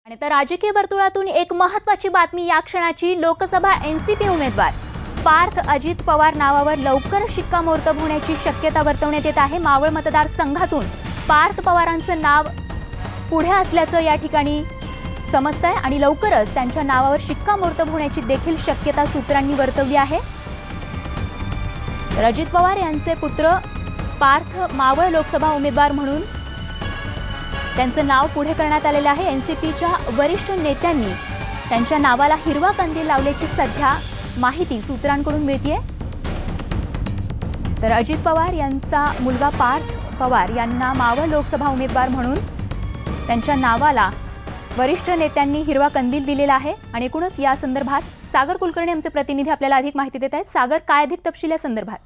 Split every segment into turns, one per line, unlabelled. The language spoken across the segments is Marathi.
आणि तर राजकीय वर्तुळातून एक महत्त्वाची बातमी या क्षणाची। लोकसभा एनसीपी उमेदवार पार्थ अजित पवार नावावर लवकर शिक्कामोर्तब होण्याची शक्यता वर्तवण्यात येत आहे। मावळ मतदारसंघातून पार्थ पवारांचं नाव पुढे असल्याचं या ठिकाणी समजतंय आणि लवकरच त्यांच्या नावावर शिक्कामोर्तब होण्याची देखील शक्यता सूत्रांनी वर्तवली आहे। अजित पवार यांचे पुत्र पार्थ मावळ लोकसभा उमेदवार म्हणून त्यांचं नाव पुढे करण्यात आलेलं आहे। एनसीपीच्या वरिष्ठ नेत्यांनी त्यांच्या नावाला हिरवा कंदील लावल्याची सध्या माहिती सूत्रांकडून मिळतेय। तर अजित पवार यांचा मुलगा पार्थ पवार यांना मावळ लोकसभा उमेदवार म्हणून त्यांच्या नावाला वरिष्ठ नेत्यांनी हिरवा कंदील दिलेला आहे। आणि एकूणच या संदर्भात सागर कुलकर्णी आमचे प्रतिनिधी आपल्याला अधिक माहिती देत आहेत। सागर, काय अधिक तपशील या संदर्भात?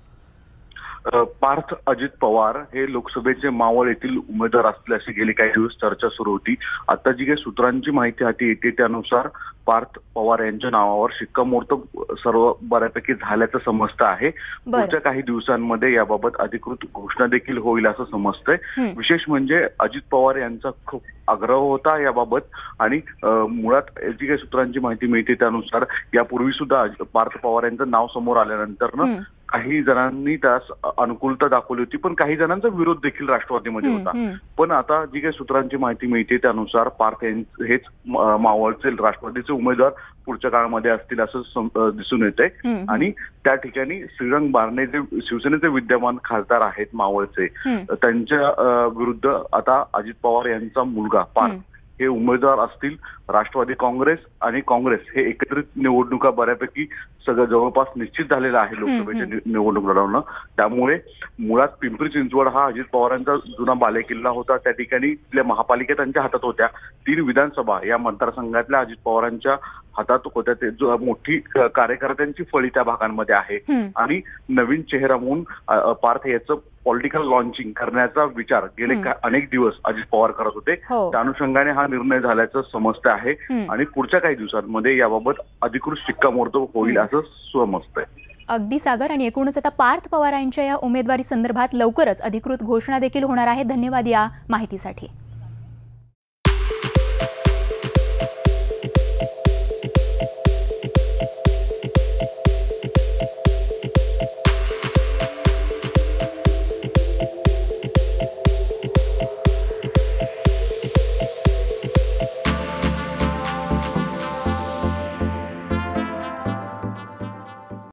पार्थ अजित पवार हे लोकसभेचे मावळ येथील उमेदवार असल्याची गेली काही दिवस चर्चा सुरू होती। आता जी काही सूत्रांची माहिती हाती येते त्यानुसार पार्थ पवार यांच्या नावावर शिक्कामोर्तब सर्व बऱ्यापैकी झाल्याचं समजतं आहे। पुढच्या काही दिवसांमध्ये याबाबत अधिकृत घोषणा देखील होईल असं समजतंय। विशेष म्हणजे अजित पवार यांचा खूप आग्रह होता याबाबत आणि मुळात जी काही सूत्रांची माहिती मिळते त्यानुसार यापूर्वी सुद्धा पार्थ पवार यांचं नाव समोर आल्यानंतर काही जणांनी त्यास अनुकूलता दाखवली होती, पण काही जणांचा विरोध देखील राष्ट्रवादीमध्ये होता। पण आता जी काही सूत्रांची माहिती मिळते त्यानुसार पार्थ हेच मावळचे राष्ट्रवादीचे उमेदवार पुढच्या काळामध्ये असतील असं दिसून येतंय। आणि त्या ठिकाणी श्रीरंग बारणे जे शिवसेनेचे विद्यमान खासदार आहेत मावळचे, त्यांच्या विरुद्ध आता अजित पवार यांचा मुलगा पार्थ हे उमेदवार असतील। राष्ट्रवादी काँग्रेस आणि काँग्रेस हे एकत्रित निवडणुका बऱ्यापैकी सगळं जवळपास निश्चित झालेलं आहे लोकसभेच्या निवडणूक लढवणं। त्यामुळे मुळात पिंपरी चिंचवड हा अजित पवारांचा जुना बालेकिल्ला होता। त्या ठिकाणी तिथल्या महापालिका त्यांच्या हातात होत्या। 3 विधानसभा या मतदारसंघातल्या अजित पवारांच्या हातात होत्या। ते मोठी कार्यकर्त्यांची फळी त्या भागांमध्ये आहे आणि नवीन चेहरा म्हणून पार्थ याचं पॉलिटिकल लॉन्चिंग करण्याचा विचार गेले अनेक दिवस अजित पवार करत होते। त्या अनुषंगाने हा निर्णय झाल्याचं समजतं आहे आणि पुढच्या काही दिवसांमध्ये याबाबत अधिकृत शिक्कामोर्तब होईल असं समजतंय।
अगदी सागर, आणि एकूणच आता पार्थ पवार यांच्या या उमेदवारी संदर्भात लवकरच अधिकृत घोषणा देखील होणार आहे। धन्यवाद या माहितीसाठी।